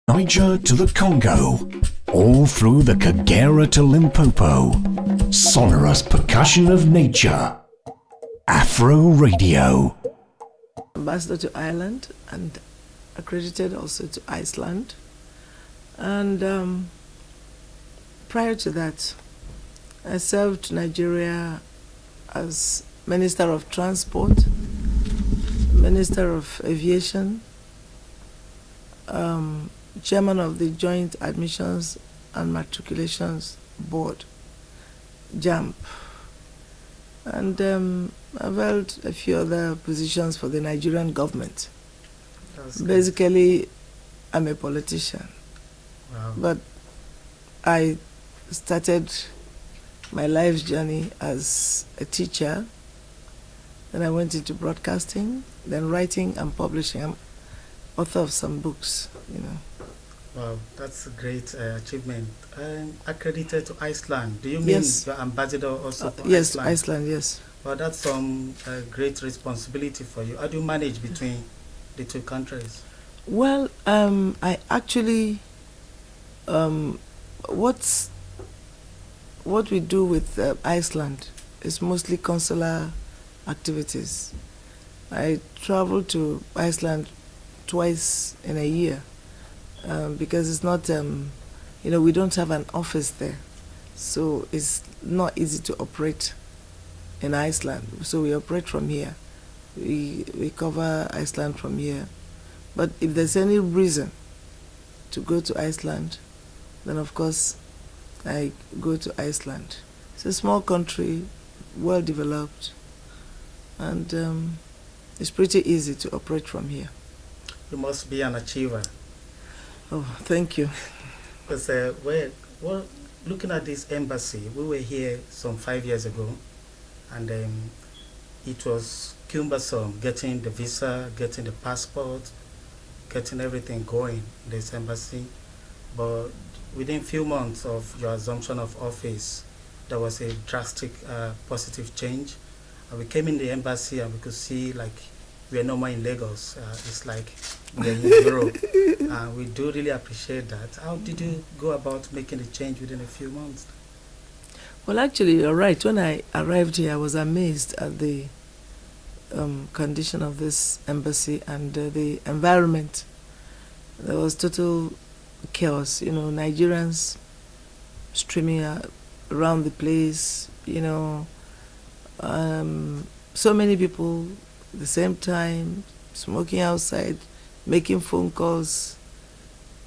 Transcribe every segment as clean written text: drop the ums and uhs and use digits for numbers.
Niger to the Congo, all through the Kagera to Limpopo. Sonorous percussion of nature. Afroradio. Ambassador to Ireland and accredited also to Iceland. And prior to that, I served Nigeria as Minister of Transport, Minister of Aviation, Chairman of the Joint Admissions and Matriculations Board, JAMP. And I've held a few other positions for the Nigerian government. Basically, I'm a politician. Wow. But I started my life's journey as a teacher. Then I went into broadcasting, then writing and publishing. I'm author of some books, you know. Wow, that's a great achievement. Accredited to Iceland. Do you mean Yes. you're ambassador also for Yes, Iceland? Iceland, yes. Well, that's some great responsibility for you. How do you manage between the two countries? Well, I actually, what we do with Iceland is mostly consular activities. I travel to Iceland twice in a year because it's not, we don't have an office there. So it's not easy to operate in Iceland. So we operate from here. We cover Iceland from here. But if there's any reason to go to Iceland, then of course I go to Iceland. It's a small country, well developed, and it's pretty easy to operate from here. You must be an achiever. Oh, thank you. Because looking at this embassy, we were here some 5 years ago, and it was cumbersome getting the visa, getting the passport, getting everything going in this embassy. But within few months of your assumption of office, there was a drastic positive change. And we came in the embassy and we could see like we are no more in Lagos. It's like we're in Europe. We do really appreciate that. How did you go about making the change within a few months? Well, actually, you're right. When I arrived here, I was amazed at the condition of this embassy and the environment. There was total chaos, Nigerians streaming around the place, so many people at the same time, smoking outside, making phone calls,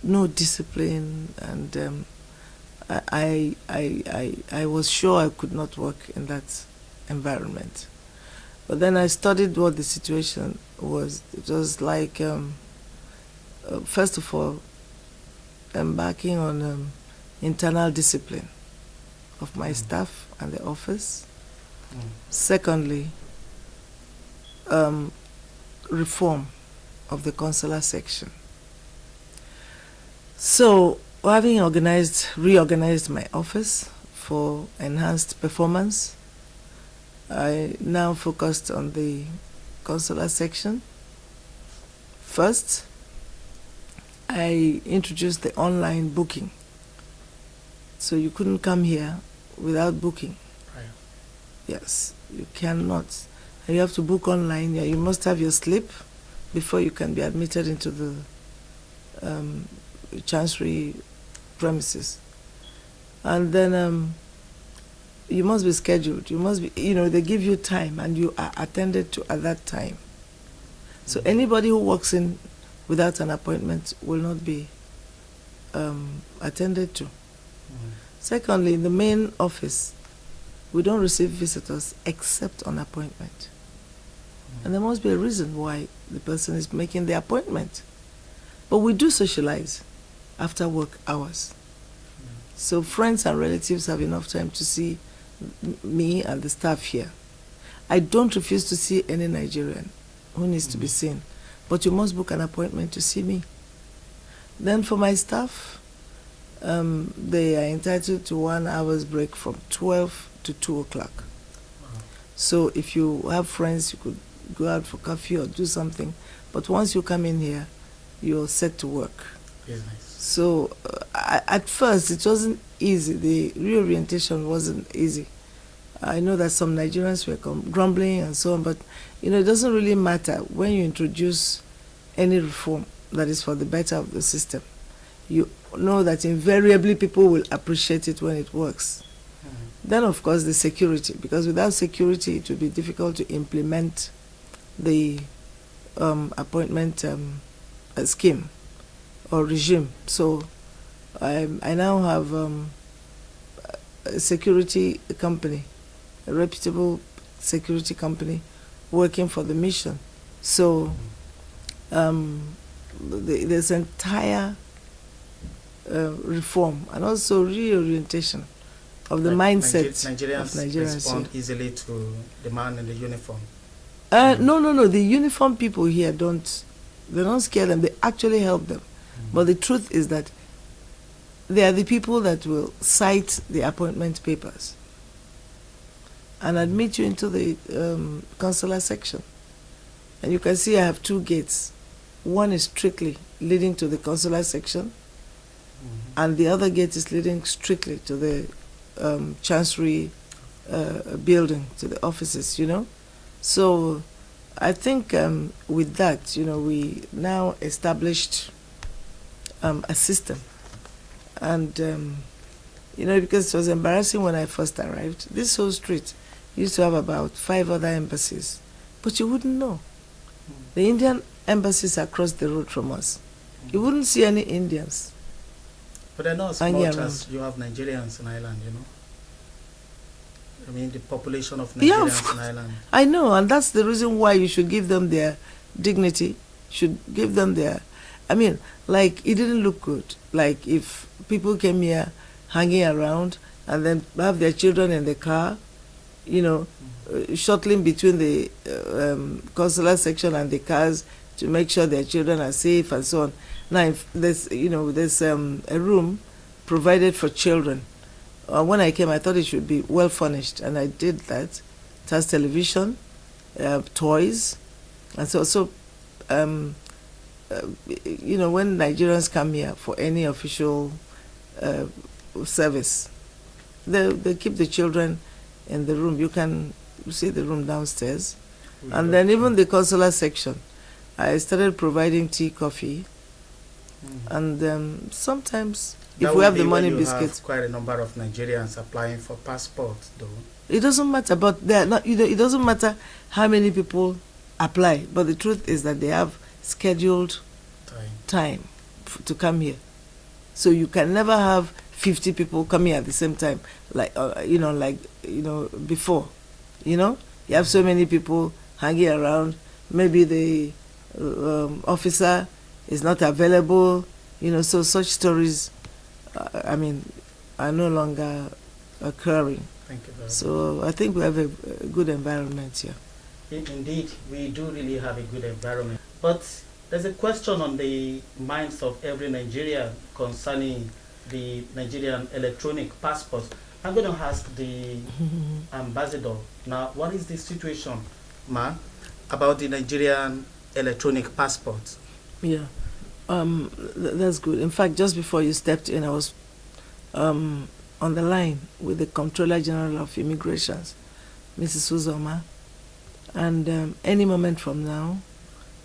no discipline, and I was sure I could not work in that environment. But then I studied what the situation was. It was like, first of all, embarking on internal discipline of my staff and the office. Secondly, reform of the consular section. So, having reorganized my office for enhanced performance, I now focused on the consular section. First, I introduced the online booking. So you couldn't come here without booking. Right. Yes, you cannot. And you have to book online. Yeah, you must have your slip before you can be admitted into the chancery premises. And then you must be scheduled. You must be, they give you time and you are attended to at that time. So anybody who walks in without an appointment will not be attended to. Secondly, in the main office, we don't receive visitors except on appointment. And there must be a reason why the person is making the appointment. But we do socialize after work hours. So friends and relatives have enough time to see me and the staff here. I don't refuse to see any Nigerian who needs to be seen, but you must book an appointment to see me. Then for my staff, they are entitled to 1 hour's break from 12 to 2 o'clock. Wow. So if you have friends, you could go out for coffee or do something. But once you come in here, you're set to work. Business. So at first it wasn't easy. The reorientation wasn't easy. I know that some Nigerians were grumbling and so on, but it doesn't really matter when you introduce any reform that is for the better of the system. You know that invariably people will appreciate it when it works. Then, of course, the security, because without security, it would be difficult to implement the appointment scheme or regime. So I now have a security company, a reputable security company working for the mission. So there's entire reform and also reorientation of the mindset Nigerians of Nigerians respond easily to the man in the uniform. No. The uniform people here they don't scare them. They actually help them. But the truth is that they are the people that will cite the appointment papers and admit you into the consular section. And you can see I have two gates. One is strictly leading to the consular section, and the other gate is leading strictly to the chancery building, to the offices, So I think with that, we now established a system. And, because it was embarrassing when I first arrived, this whole street used to have about 5 other embassies, but you wouldn't know. The Indian embassies across the road from us. You wouldn't see any Indians. But I know as much as you have Nigerians in Ireland, I mean, the population of Nigerians in Ireland. I know, and that's the reason why you should give them their dignity, should give them their... I mean, like, it didn't look good. Like, if people came here hanging around and then have their children in the car, shuttling between the consular section and the cars to make sure their children are safe and so on. Now, if there's a room provided for children. When I came, I thought it should be well furnished, and I did that. It has television, toys, and so when Nigerians come here for any official service, they keep the children in the room. You can see the room downstairs, and then even the consular section. I started providing tea, coffee, and sometimes, if we have the money, biscuits. Have quite a number of Nigerians applying for passports, though. It doesn't matter, but they are not. It doesn't matter how many people apply. But the truth is that they have scheduled time to come here. So you can never have 50 people coming at the same time, before. You have so many people hanging around. Maybe the officer is not available. So such stories, are no longer occurring. Thank you very much. So I think we have a good environment here. Indeed, we do really have a good environment. But there's a question on the minds of every Nigerian concerning the Nigerian electronic passport. I'm going to ask the ambassador now, what is the situation, ma'am, about the Nigerian electronic passport? Yeah. That's good. In fact, just before you stepped in, I was on the line with the Comptroller General of Immigrations, Mrs. Uzoma, and any moment from now,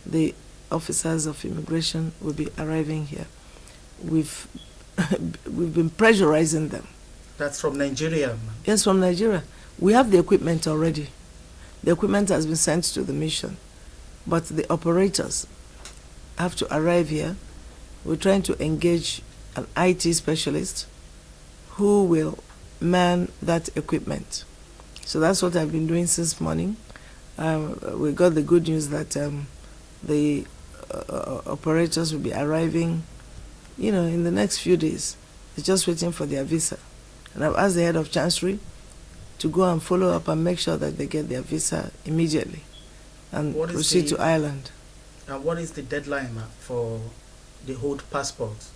the officers of immigration will be arriving here. We've been pressurizing them. That's from Nigeria, ma'am? Yes, from Nigeria. We have the equipment already. The equipment has been sent to the mission, but the operators have to arrive here. We're trying to engage an IT specialist who will man that equipment. So that's what I've been doing since morning. We got the good news that the operators will be arriving, in the next few days. They're just waiting for their visa. And I've asked the head of Chancery to go and follow up and make sure that they get their visa immediately and proceed to Ireland. And what is the deadline for the old passport?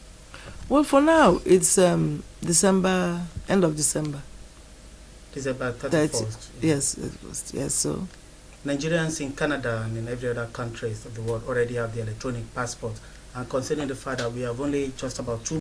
Well, for now, it's end of December. December 31st. Yes, so. Nigerians in Canada and in every other countries of the world already have the electronic passport, and considering the fact that we have only just about 2